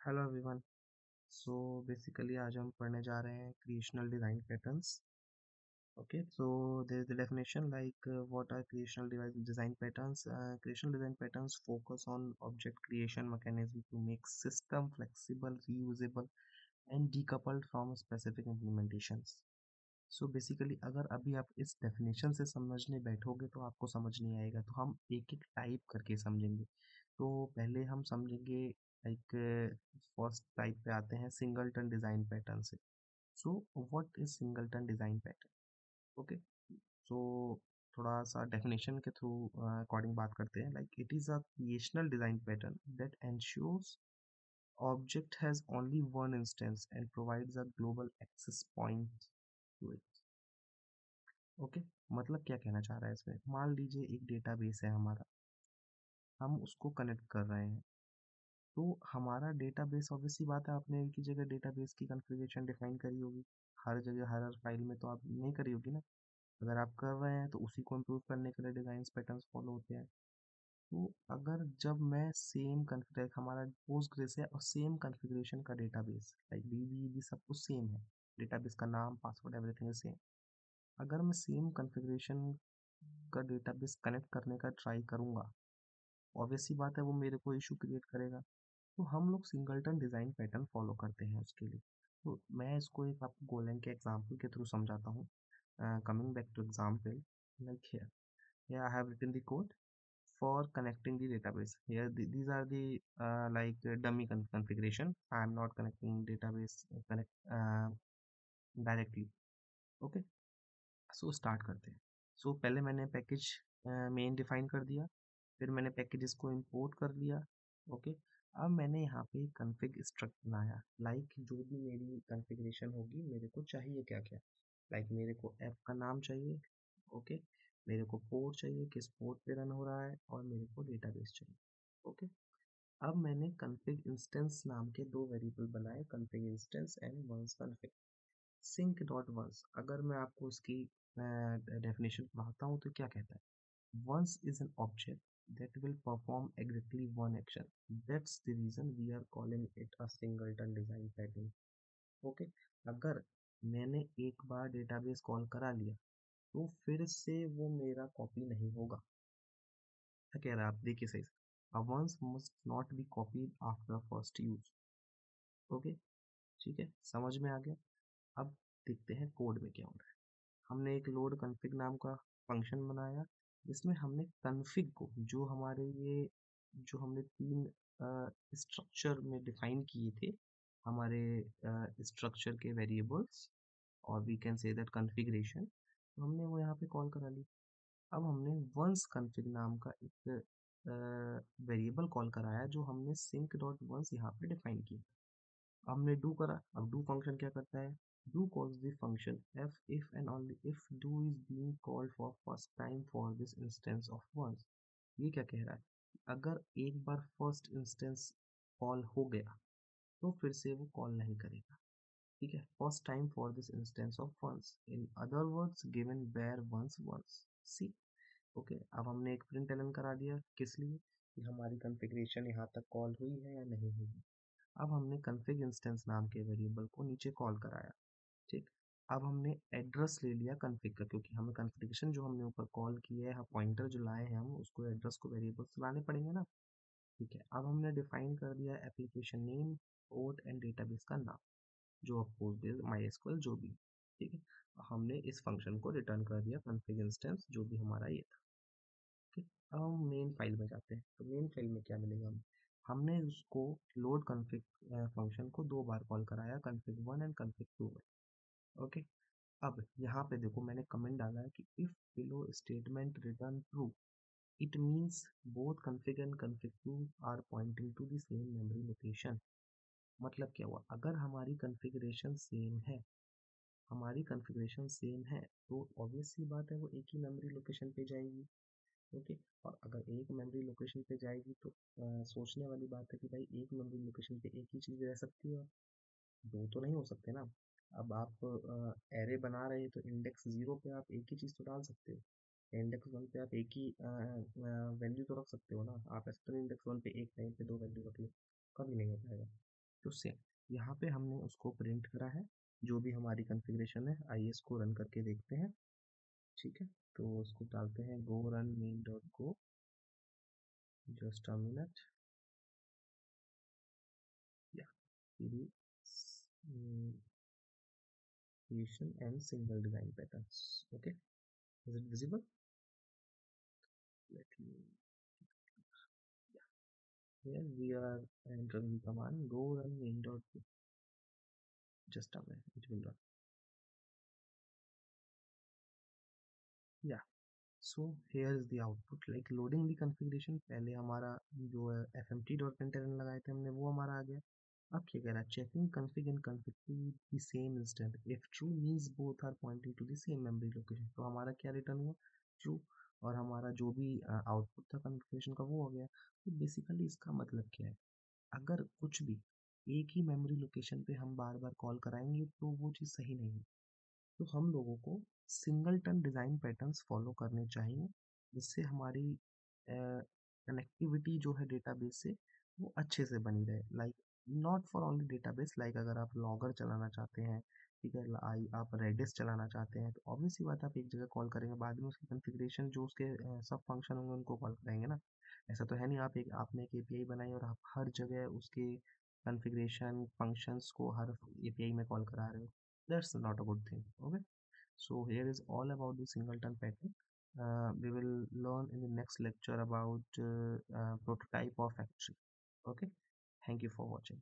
Hello everyone. So basically आज हम पढ़ने जा रहे हैं creational design patterns. Okay, so there is the definition like what are creational design patterns. Creational design patterns focus on object creation mechanism to make system flexible, reusable and decoupled from specific implementations. So basically अगर अभी आप इस definition से समझने बैठोगे तो आपको समझ नहीं आएगा, तो हम एक एक टाइप करके समझेंगे। तो पहले हम समझेंगे लाइक फर्स्ट टाइप पे आते हैं सिंगलटन डिज़ाइन पैटर्न से। So what is singleton design pattern? Okay, so थोड़ा सा डेफिनेशन के थ्रू अकॉर्डिंग बात करते हैं। Like it is a creational design pattern that ensures object has only one instance and provides a global access point to it. Okay, मतलब क्या कहना चाह रहा है इसमें? मान लीजिए एक डेटाबेस है हमारा, हम उसको कनेक्ट कर रहे हैं। तो हमारा डेटाबेस, ऑब्वियस सी बात है, आपने एक ही जगह डेटाबेस की कॉन्फ़िगरेशन डिफाइन करी होगी। हर जगह हर फाइल में तो आप नहीं करी होगी ना। अगर आप कर रहे हैं तो उसी को इम्प्रूव करने के लिए डिज़ाइन पैटर्न्स फॉलो होते हैं। तो अगर जब मैं सेम कॉन्फ़िगर हमारा पोस्टग्रेस है और सेम कॉन्फ़िगरेशन का डेटाबेस लाइक डीबी सब कुछ सेम है, डेटाबेस का नाम, पासवर्ड, एवरीथिंग इज सेम। अगर मैं सेम कॉन्फ़िगरेशन का डेटाबेस कनेक्ट करने का ट्राई करूँगा, ऑब्वियस सी बात है वो मेरे को इशू क्रिएट करेगा। तो हम लोग सिंगलटन डिज़ाइन पैटर्न फॉलो करते हैं उसके लिए। तो मैं इसको एक आपको गोलैंग के एग्जांपल के थ्रू समझाता हूँ। Coming back two example, like here I have written the code for connecting the database. Here these are the like dummy configuration. I am not connecting database connect directly. Okay, so start करते हैं। So पहले मैंने package main define कर दिया, फिर मैंने packages को import कर लिया। ओके, अब मैंने यहाँ पे कॉन्फ़िग स्ट्रक्ट बनाया। लाइक जो भी मेरी कॉन्फ़िगरेशन होगी, मेरे को चाहिए क्या क्या। लाइक मेरे को ऐप का नाम चाहिए। ओके, मेरे को पोर्ट चाहिए, किस पोर्ट पे रन हो रहा है, और मेरे को डेटाबेस चाहिए। ओके, अब मैंने कॉन्फ़िग इंस्टेंस नाम के दो वेरिएबल बनाए, config instance and once config. Sync dot once, अगर मैं आपको इसकी डेफिनेशन पढ़ाता हूँ तो क्या कहता है? Once is an object that will perform exactly one action. That's the reason we are calling it a singleton design pattern. Okay? अगर मैंने एक बार डेटाबेस कॉल करा लिया तो फिर से वो मेरा कॉपी नहीं होगा। क्या कह रहा है, आप देखिए सही से। A once must not be copied after first use. Okay, ठीक है, समझ में आ गया। अब देखते हैं कोड में क्या हो रहा है। हमने एक लोड कॉन्फ़िग नाम का फंक्शन बनाया, जिसमें हमने कॉन्फ़िग को, जो हमारे ये जो हमने तीन स्ट्रक्चर में डिफाइन किए थे, हमारे स्ट्रक्चर के वेरिएबल्स, और we can say that configuration, तो हमने वो यहाँ पे कॉल करा ली। अब हमने वंस कॉन्फ़िग नाम का एक वेरिएबल कॉल कराया, जो हमने सिंक डॉट वंस यहाँ पे डिफाइन किया। हमने डू करा। अब डू फंक्शन क्या करता है? Do calls the function if and only if do is being called for first time for this instance of once. ये क्या कह रहा है? अगर एक बार फर्स्ट इंस्टेंस कॉल हो गया तो फिर से वो कॉल नहीं करेगा। ठीक है, first time for this instance of once, in other words given where once once. See, okay, अब हमने एक प्रिंट एलन करा दिया, किस लिए? कि हमारी कॉन्फ़िगरेशन यहाँ तक कॉल हुई है या नहीं हुई है। अब हमने config इंस्टेंस नाम के वेरिएबल को नीचे कॉल कराया। ठीक, अब हमने एड्रेस ले लिया config का, क्योंकि हमें कॉन्फ़िगरेशन जो हमने ऊपर कॉल किया है, पॉइंटर जो लाए हैं हम, उसको एड्रेस को वेरिएबल्स लाने पड़ेंगे ना। ठीक है, अब हमने डिफाइन कर दिया application name, port and database का नाम, जो पोस्टग्रेस, माईएसक्यूएल, जो भी। ठीक है, हमने इस फंक्शन को रिटर्न कर दिया config इंस्टेंस, जो भी हमारा ये था। ठीक, अब हम मेन फाइल में जाते हैं। तो मेन फाइल में क्या मिलेगा हमें? हमने उसको लोड कॉन्फ़िग फंक्शन को दो बार कॉल कराया, config1 एंड config2 में। ओके, अब यहाँ पे देखो मैंने कमेंट डाला है कि if below statement return true, it means both config and config2 are pointing to the same memory location. मतलब क्या हुआ? अगर हमारी कॉन्फ़िगरेशन सेम है, हमारी कॉन्फ़िगरेशन सेम है, तो ऑब्वियस सी बात है वो एक ही मेमोरी लोकेशन पे जाएगी। ओके, और अगर एक मेमोरी लोकेशन पे जाएगी तो सोचने वाली बात है कि भाई एक मेमोरी लोकेशन पे एक ही चीज़ रह सकती है, दो तो नहीं हो सकते ना। अब आप एरे बना रहे हैं तो इंडेक्स 0 पे आप एक ही चीज़ तो डाल सकते हो, इंडेक्स 1 पे आप एक ही वैल्यू तो रख सकते हो ना। आप ऐसे तो इंडेक्स 1 पे एक टाइम पे दो वैल्यू रख लो, कभी नहीं हो पाएगा। तो सेम यहाँ पे हमने उसको प्रिंट करा है, जो भी हमारी कॉन्फ़िगरेशन है। आइए इसको रन करके देखते हैं। ठीक है, तो उसको डालते हैं go run main.go, just a minute. या creation and single design patterns. Okay, is it visible? Let me, here we are entering the command go run main.go. Just a minute, it will run. Yeah, so here is the output, like loading the configuration। पहले हमारा जो है fmt.println लगाए थे हमने, वो हमारा आ गया। अब क्या कह रहा है, checking config and config to the same instant if true means both are pointing to the same memory location। तो हमारा क्या रिटर्न हुआ, ट्रू। और हमारा जो भी आउटपुट था कन्फिग्रेशन का वो हो गया। तो बेसिकली इसका मतलब क्या है, अगर कुछ भी एक ही मेमोरी लोकेशन पे हम बार बार कॉल कराएंगे तो वो चीज़ सही नहीं है। तो हम लोगों को सिंगलटन डिज़ाइन पैटर्न्स फॉलो करने चाहिए, जिससे हमारी कनेक्टिविटी जो है डेटाबेस से वो अच्छे से बनी रहे। Like not for only database, like अगर आप लॉगर चलाना चाहते हैं, ठीक है, आप रेडिस चलाना चाहते हैं, तो ऑब्वियस सी बात है आप एक जगह कॉल करेंगे, बाद में उसकी कॉन्फ़िगरेशन जो उसके सब फंक्शन होंगे उनको कॉल कराएंगे ना। ऐसा तो है नहीं आपने एक एपीआई बनाई और आप हर जगह उसके कॉन्फ़िगरेशन फंक्शंस को हर एपीआई में कॉल करा रहे हो। That's not a good thing. Okay, so here is all about the singleton pattern. We will learn in the next lecture about prototype of factory. Okay, thank you for watching.